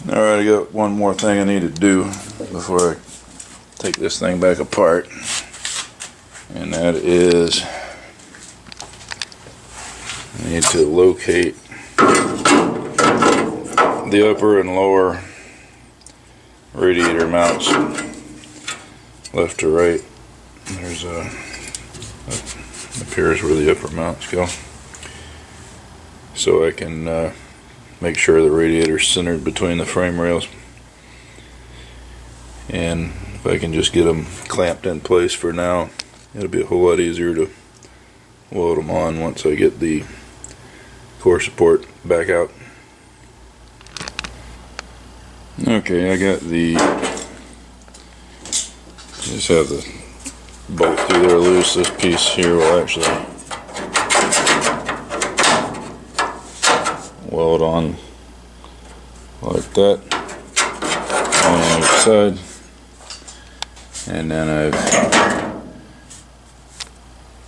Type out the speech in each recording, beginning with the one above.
Alright, I got one more thing I need to do before I take this thing back apart, and that is I need to locate the upper and lower radiator mounts left to right. There's appears where the upper mounts go, so I can make sure the radiator is centered between the frame rails, and if I can just get them clamped in place for now, it'll be a whole lot easier to weld them on once I get the core support back out. Okay, I got the, just have the bolt through there loose. This piece here will actually weld on like that on each side, and then I've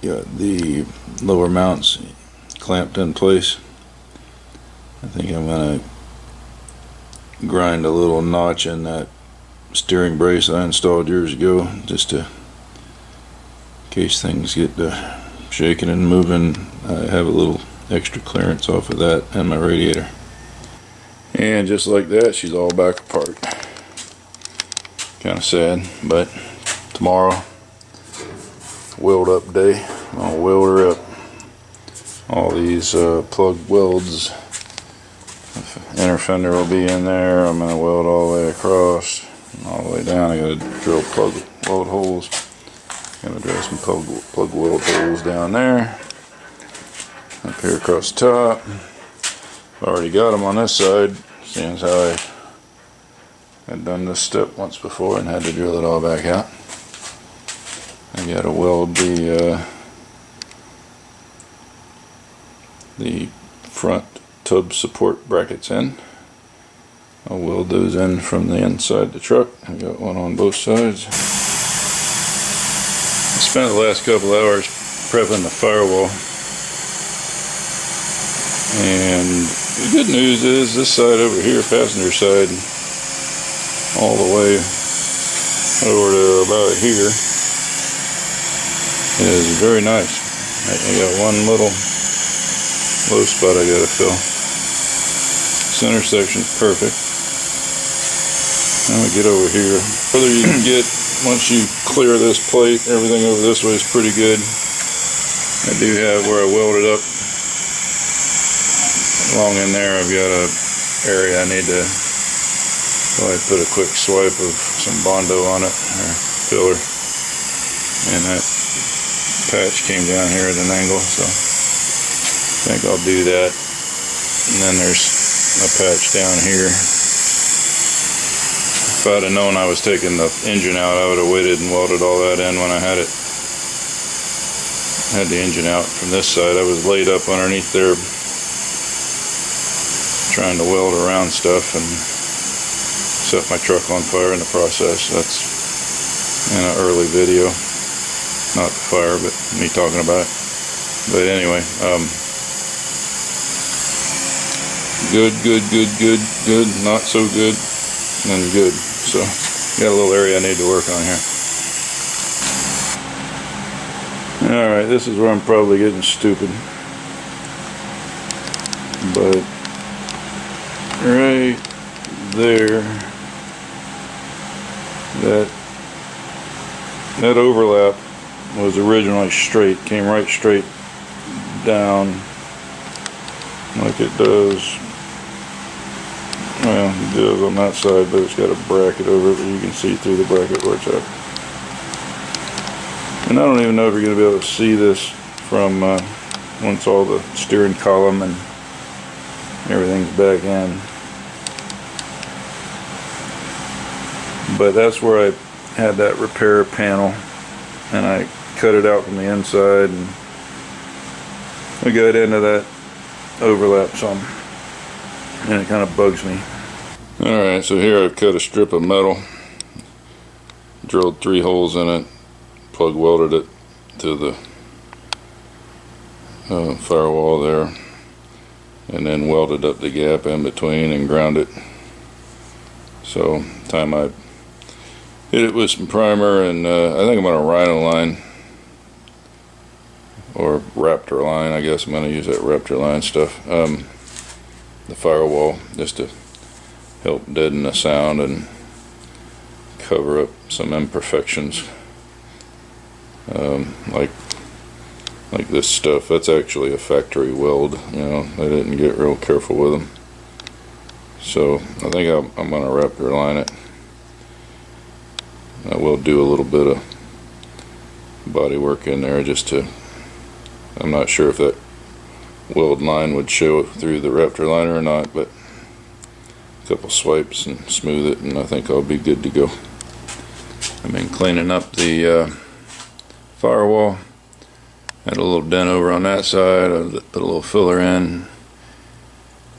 got the lower mounts clamped in place. I think I'm going to grind a little notch in that steering brace I installed years ago, just to, in case things get shaking and moving, I have a little extra clearance off of that and my radiator. And just like that, she's all back apart. Kind of sad, but tomorrow, weld up day, I'll weld her up. All these plug welds, inner fender will be in there. I'm going to weld all the way across and all the way down. I got to drill plug weld holes. Going to drill some plug weld holes down there. Up here across the top. I've already got them on this side, seeing as how I had done this step once before and had to drill it all back out. I got to weld the front tub support brackets in. I'll weld those in from the inside the truck. I got one on both sides. I spent the last couple hours prepping the firewall, and the good news is this side over here, passenger side, all the way over to about here, is very nice. I got one little low spot I gotta fill. Center section's perfect. Now we get over here. Further you can get, once you clear this plate, everything over this way is pretty good. I do have where I welded up along in there, I've got a area I need to probably put a quick swipe of some Bondo on it, or filler, and that patch came down here at an angle, so I think I'll do that. And then there's a patch down here. If I'd have known I was taking the engine out, I would have waited and welded all that in when I had the engine out from this side. I was laid up underneath there trying to weld around stuff and set my truck on fire in the process. That's in an early video. Not the fire, but me talking about it. But anyway, good, not so good, and good. So, got a little area I need to work on here. Alright, this is where I'm probably getting stupid. But right there, that overlap was originally straight, came right straight down like it does. Well, it does on that side, but it's got a bracket over it, but you can see through the bracket where it's at. And I don't even know if you're going to be able to see this from once all the steering column and everything's back in. But that's where I had that repair panel, and I cut it out from the inside, and I got into that overlap some, and it kind of bugs me. Alright, so here I've cut a strip of metal, drilled 3 holes in it, plug welded it to the firewall there, and then welded up the gap in between and ground it So time I hit it with some primer, and I think I'm going to Rhino line or Raptor line. I guess I'm going to use that Raptor line stuff, the Firewall, just to help deaden the sound and cover up some imperfections, like this stuff. That's actually a factory weld, you know. They didn't get real careful with them. So I think I'm going to Raptor line it. I will do a little bit of bodywork in there just to, I'm not sure if that weld line would show through the Raptor liner or not, but a couple swipes and smooth it, and I think I'll be good to go. I've been cleaning up the firewall. Had a little dent over on that side. I put a little filler in,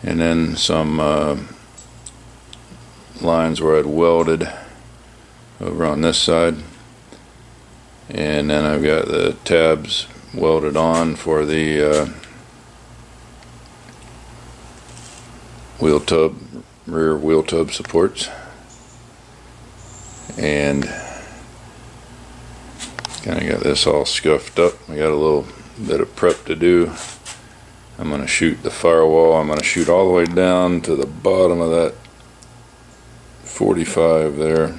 and then some lines where I'd welded over on this side, and then I've got the tabs welded on for the wheel tub, rear wheel tub supports, and kind of got this all scuffed up. I got a little bit of prep to do. I'm going to shoot the firewall. I'm going to shoot all the way down to the bottom of that 45 there.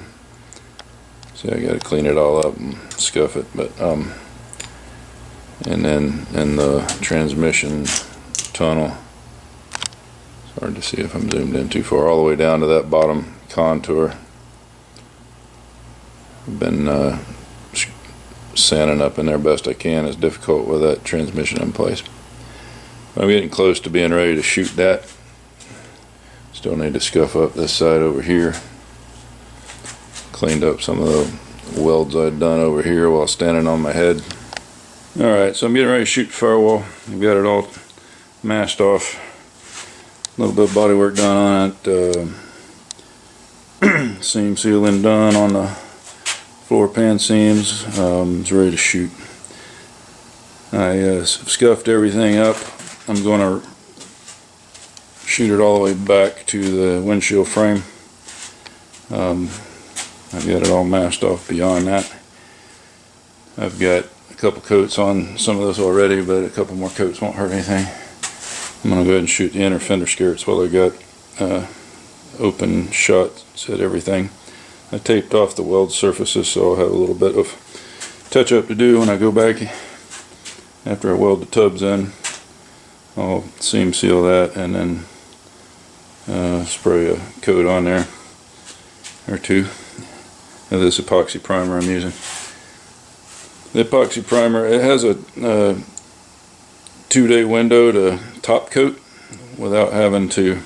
See, I got to clean it all up and scuff it, but and then in the transmission tunnel, it's hard to see if I'm zoomed in too far, all the way down to that bottom contour. I've been sanding up in there best I can. It's difficult with that transmission in place. I'm getting close to being ready to shoot that. Still need to scuff up this side over here. Cleaned up some of the welds I'd done over here while standing on my head. Alright, so I'm getting ready to shoot the firewall. I've got it all masked off. A little bit of bodywork done on it. Seam sealing done on the floor pan seams. It's ready to shoot. I scuffed everything up. I'm going to shoot it all the way back to the windshield frame. I've got it all masked off beyond that. I've got a couple coats on some of this already, but a couple more coats won't hurt anything. I'm going to go ahead and shoot the inner fender skirts while I got open shots at everything. I taped off the weld surfaces, so I'll have a little bit of touch up to do when I go back after I weld the tubs in. I'll seam seal that and then spray a coat on there or two of this epoxy primer I'm using. The epoxy primer, it has a 2-day window to top coat without having to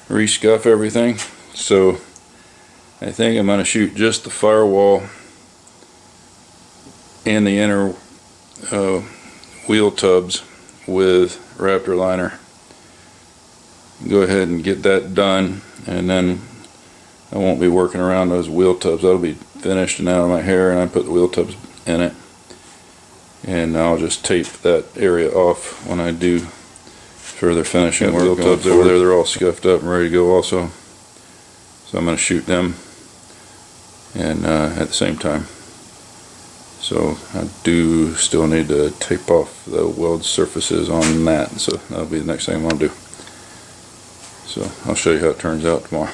rescuff everything, so I think I'm going to shoot just the firewall and the inner wheel tubs with Raptor liner. Go ahead and get that done, and then I won't be working around those wheel tubs. That'll be finished and out of my hair, and I put the wheel tubs in it, and I'll just tape that area off when I do further finishing work. Wheel tubs over there, they're all scuffed up and ready to go also, so I'm going to shoot them and at the same time. So I do still need to tape off the weld surfaces on that, so that'll be the next thing I'm going to do. So I'll show you how it turns out tomorrow.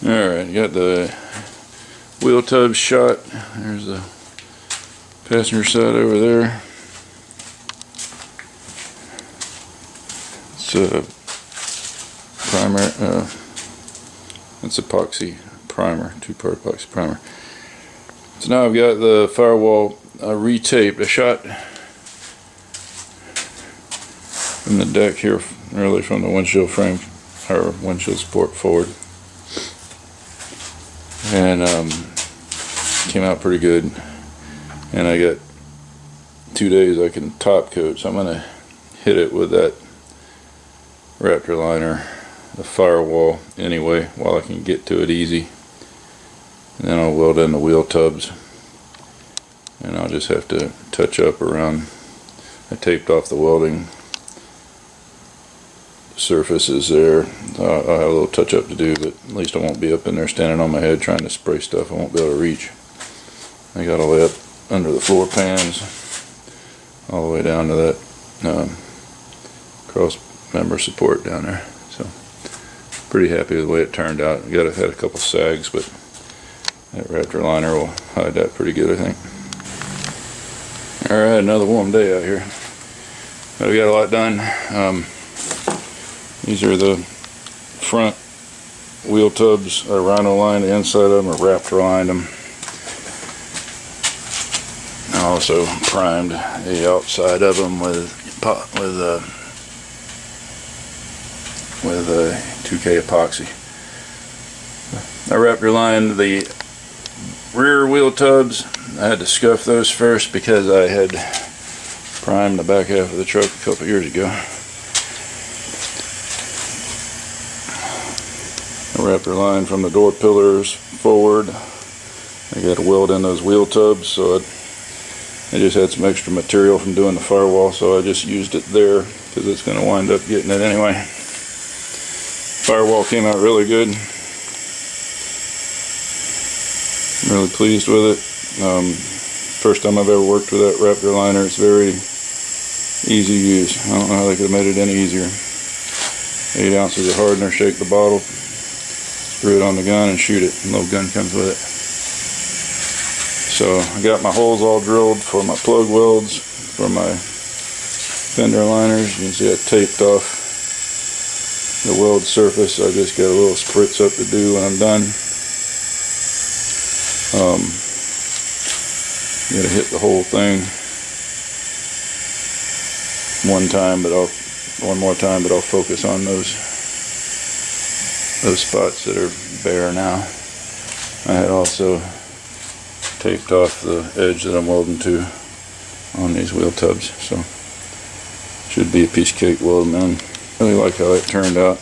Alright, got the wheel tub shot. There's the passenger side over there. It's a primer, it's epoxy primer, 2-part epoxy primer. So now I've got the firewall retaped. I shot from the deck here, really from the windshield frame or windshield support forward, and came out pretty good. And I got 2 days I can top coat, so I'm going to hit it with that Raptor liner, the firewall anyway, while I can get to it easy. And then I'll weld in the wheel tubs, and I'll just have to touch up around. I taped off the welding surface is there. I'll have a little touch up to do, but at least I won't be up in there standing on my head trying to spray stuff I won't be able to reach. I got all the way up under the floor pans, all the way down to that cross member support down there. So pretty happy with the way it turned out. Had a couple sags, but that Raptor liner will hide that pretty good, I think. Alright, another warm day out here. But we got a lot done. These are the front wheel tubs. I rhino lined the inside of them, or Raptor lined them. I also primed the outside of them with 2K epoxy. I Raptor lined the rear wheel tubs. I had to scuff those first because I had primed the back half of the truck a couple years ago. I Raptor line from the door pillars forward. I got to weld in those wheel tubs, so I just had some extra material from doing the Firewall, so I just used it there because it's going to wind up getting it anyway. Firewall came out really good. I'm really pleased with it. First time I've ever worked with that Raptor liner. It's very easy to use. I don't know how they could have made it any easier. 8 ounces of hardener, shake the bottle, screw it on the gun and shoot it. A little gun comes with it. So I got my holes all drilled for my plug welds for my fender liners. You can see I taped off the weld surface. I just got a little spritz up to do when I'm done. You gotta hit the whole thing one more time, but I'll focus on those spots that are bare now. I had also taped off the edge that I'm welding to on these wheel tubs, so should be a piece of cake welding done. Really like how that turned out.